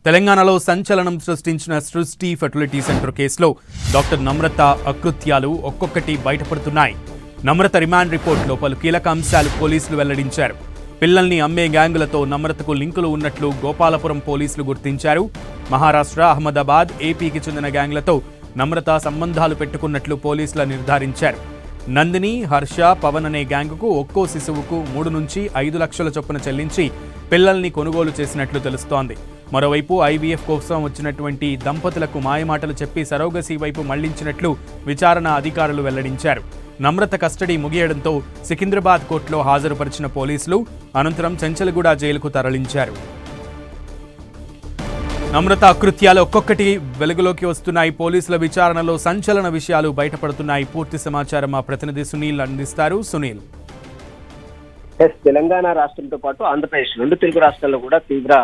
తెలంగాణలో సంచలనం సృష్టించిన సృష్టి ఫెర్టిలిటీ సెంటర్ కేసులో డాక్టర్ నమ్రత అకృత్యాలు ఒక్కొక్కటి బయటపడుతున్నాయి. నమ్రత రిమాండ్ రిపోర్టులో పలు కీలక అంశాలు పోలీసులు వెల్లడించారు. పిల్లల్ని అమ్మే గ్యాంగులతో నమ్రతకు లింకులు ఉన్నట్లు గోపాలపురం పోలీసులు గుర్తించారు. మహారాష్ట్ర, అహ్మదాబాద్, ఏపీకి చెందిన గ్యాంగులతో నమ్రత సంబంధాలు పెట్టుకున్నట్లు పోలీసులు నిర్ధారించారు. నందిని, హర్ష, పవన్ అనే గ్యాంగుకు ఒక్కో శిశువుకు 3 నుంచి 5 లక్షల చొప్పున చెల్లించి పిల్లల్ని కొనుగోలు చేసినట్లు తెలుస్తోంది. మరోవైపు ఐవీఎఫ్ కోసం వచ్చినటువంటి దంపతులకు మాయమాటలు చెప్పి సరోగసీ వైపు మళ్లించినట్లు విచారణ అధికారులు వెల్లడించారు. నమ్రత కస్టడీ ముగియడంతో సికింద్రాబాద్ కోర్టులో హాజరుపరిచిన పోలీసులు అనంతరం చెంచల్గూడ జైలుకు తరలించారు. నమ్రత అకృత్యాలు ఒక్కొక్కటి వెలుగులోకి వస్తున్నాయి. పోలీసుల విచారణలో సంచలన విషయాలు బయటపడుతున్నాయి. పూర్తి సమాచారం మా ప్రతినిధి సునీల్ అందిస్తారు. సునీల్, తెలంగాణ రాష్ట్రంతో పాటు ఆంధ్రప్రదేశ్ 2 తెలుగు రాష్ట్రాల్లో కూడా తీవ్ర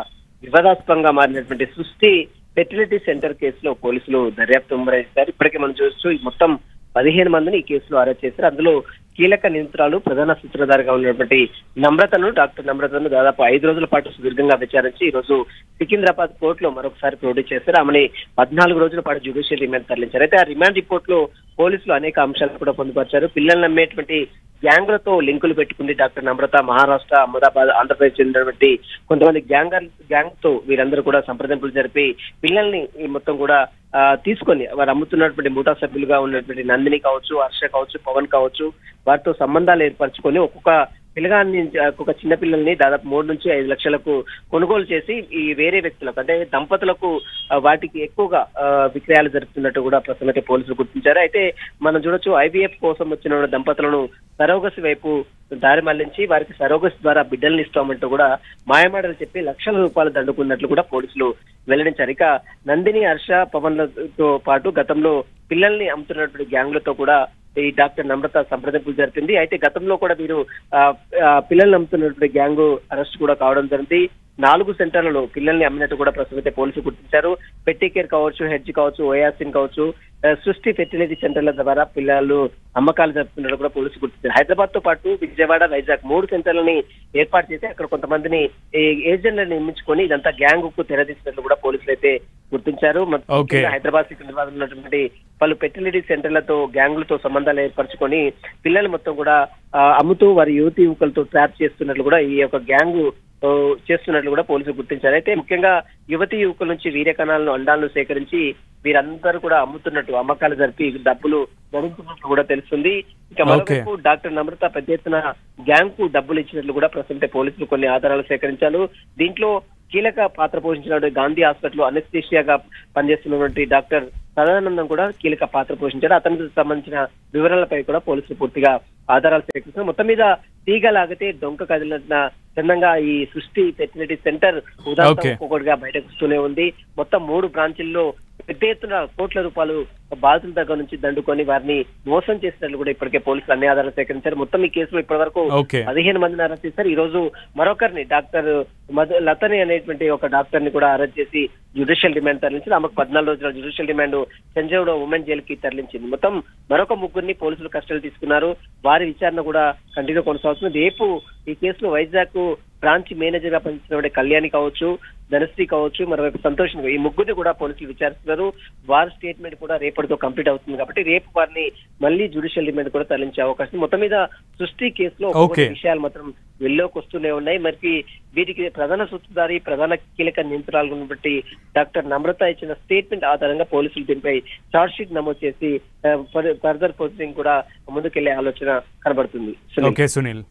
వివాదాస్పదంగా మారినటువంటి సృష్టి ఫెర్టిలిటీ సెంటర్ కేసులో పోలీసులు దర్యాప్తు ముమ్మరించారు. ఇప్పటికే మనం చూస్తూ మొత్తం 15 మందిని ఈ కేసులో అరెస్ట్ చేశారు. అందులో కీలక నిందితురాలు, ప్రధాన సూత్రధారిగా ఉన్నటువంటి డాక్టర్ నమ్రతను దాదాపు 5 రోజుల పాటు సుదీర్ఘంగా విచారించి ఈ రోజు సికింద్రాబాద్ కోర్టులో మరొకసారి ప్రొడ్యూస్ చేశారు. ఆమెని 14 రోజుల పాటు జ్యుడిషియల్ రిమాండ్ తరలించారు. అయితే ఆ రిమాండ్ రిపోర్ట్ లో పోలీసులు అనేక అంశాలు కూడా పొందుపరిచారు. పిల్లల్ని నమ్మేటువంటి గ్యాంగ్లతో లింకులు పెట్టుకుంది డాక్టర్ నమ్రత. మహారాష్ట్ర, అహ్మదాబాద్, ఆంధ్రప్రదేశ్ చెందినటువంటి కొంతమంది గ్యాంగ్ తో వీరందరూ కూడా సంప్రదింపులు జరిపి పిల్లల్ని మొత్తం కూడా తీసుకొని వారు అమ్ముతున్నటువంటి ముఠా సభ్యులుగా ఉన్నటువంటి నందిని కావచ్చు, హర్ష కావచ్చు, పవన్ కావచ్చు, వారితో సంబంధాలు ఏర్పరచుకొని ఒక్కొక్క చిన్న పిల్లల్ని దాదాపు 3 నుంచి 5 లక్షలకు కొనుగోలు చేసి ఈ వేరే వ్యక్తులకు అంటే దంపతులకు వాటికి ఎక్కువగా విక్రయాలు జరుపుతున్నట్టు కూడా ప్రస్తుతం పోలీసులు గుర్తించారు. అయితే మనం చూడొచ్చు, ఐవీఎఫ్ కోసం వచ్చిన దంపతులను సరోగసి వైపు దారి మళ్లించి వారికి సరోగసి ద్వారా బిడ్డల్ని ఇస్తామంటూ కూడా మాయమాటలు చెప్పి లక్షల రూపాయలు దండుకున్నట్లు కూడా పోలీసులు వెల్లడించారు. ఇక నందిని, హర్ష, పవన్లతో పాటు గతంలో పిల్లల్ని అమ్ముతున్నటువంటి గ్యాంగ్లతో కూడా ఈ డాక్టర్ నమ్రత సంప్రదింపులు జరిపింది. అయితే గతంలో కూడా వీరు పిల్లల్ని అమ్ముతున్నటువంటి గ్యాంగ్ అరెస్ట్ కూడా కావడం జరిగింది. 4 సెంటర్లలో పిల్లల్ని అమ్మినట్టు కూడా ప్రస్తుతం పోలీసులు గుర్తించారు. పెట్టికేర్ కావచ్చు, హెడ్జ్ కావచ్చు, ఓయాసిన్ కావచ్చు, సృష్టి ఫెర్టిలిటీ సెంటర్ల ద్వారా పిల్లలు అమ్మకాలు జరుపుతున్నట్టు కూడా పోలీసులు గుర్తించారు. హైదరాబాద్ తో పాటు విజయవాడ, వైజాగ్ 3 సెంటర్లని ఏర్పాటు చేసి అక్కడ కొంతమందిని ఏజెంట్లను నియమించుకొని ఇదంతా గ్యాంగ్ కు తెరదీసినట్లు కూడా పోలీసులు అయితే గుర్తించారు. హైదరాబాద్, సికింద్రాబాద్ ఉన్నటువంటి పలు ఫెర్టిలిటీ సెంటర్లతో గ్యాంగులతో సంబంధాలు ఏర్పరచుకొని పిల్లలు మొత్తం కూడా అమ్ముతూ వారి యువకులతో ట్రాప్ చేస్తున్నట్లు కూడా ఈ యొక్క గ్యాంగ్ చేస్తున్నట్లు కూడా పోలీసులు గుర్తించారు. అయితే ముఖ్యంగా యువకుల నుంచి వీర్య కణాలను, అండాలను సేకరించి వీరందరూ కూడా అమ్ముతున్నట్టు, అమ్మకాలు జరిపి డబ్బులు గడించినట్లు కూడా తెలుస్తుంది. ఇక మరోవైపు డాక్టర్ నమ్రత పెద్ద ఎత్తున గ్యాంగ్ కు డబ్బులు ఇచ్చినట్లు కూడా ప్రస్తుతం పోలీసులు కొన్ని ఆధారాలు సేకరించారు. దీంట్లో కీలక పాత్ర పోషించినటువంటి గాంధీ హాస్పిటల్ అనెస్థీషియాగా పనిచేస్తున్నటువంటి డాక్టర్ సదానందం కూడా కీలక పాత్ర పోషించారు. అతనికి సంబంధించిన వివరాలపై కూడా పోలీసులు పూర్తిగా ఆధారాలు సేకరిస్తున్నారు. మొత్తం మీద తీగలాగితే డొంక కదిలిన చందంగా ఈ సృష్టి ఫెర్టిలిటీ సెంటర్ ఒక్కొక్కటిగా బయటకు వస్తూనే ఉంది. మొత్తం 3 బ్రాంచీల్లో పెద్ద ఎత్తున కోట్ల రూపాయలు బాధితుల దగ్గర నుంచి దండుకొని వారిని మోసం చేసినట్లు కూడా ఇప్పటికే పోలీసులు అన్ని ఆధారాలు సేకరించారు. మొత్తం ఈ కేసులో ఇప్పటి వరకు 15 మందిని అరెస్ట్ చేశారు. ఈ రోజు మరొకరిని డాక్టర్ లతని అనేటువంటి ఒక డాక్టర్ ని కూడా అరెస్ట్ చేసి జ్యుడిషియల్ రిమాండ్ తరలించింది. ఆమెకు 14 రోజుల judicial remand Sanjay women jail కి తరలించింది. మొత్తం మరొక 3 పోలీసులు కస్టడీ తీసుకున్నారు. వారి విచారణ కూడా కంటిన్యూ కొనసాగుతుంది. రేపు ఈ కేసులో వైజాగ్ బ్రాంచ్ మేనేజర్ గా పనిచేసినటువంటి కళ్యాణి కావచ్చు, ధనశ్రీ కావచ్చు, మరోవైపు సంతోష్, ఈ 3 కూడా పోలీసులు విచారిస్తున్నారు. వారి స్టేట్మెంట్ కూడా రేపటితో కంప్లీట్ అవుతుంది కాబట్టి రేపు వారిని మళ్ళీ జ్యుడిషియల్ రిమాండ్ కూడా తరలించే అవకాశం. మొత్తం మీద సృష్టి కేసులో విషయాలు మాత్రం వెల్లోకి వస్తూనే ఉన్నాయి. మరి వీటికి ప్రధాన సూత్రధారి, ప్రధాన కీలక నిందితురాలు ఉన్నటువంటి డాక్టర్ నమ్రత ఇచ్చిన స్టేట్మెంట్ ఆధారంగా పోలీసులు దీనిపై ఛార్జ్ షీట్ నమోదు చేసి ఫర్దర్ ప్రొసీడింగ్ కూడా ముందుకెళ్లే ఆలోచన కనబడుతుంది. సునీల్.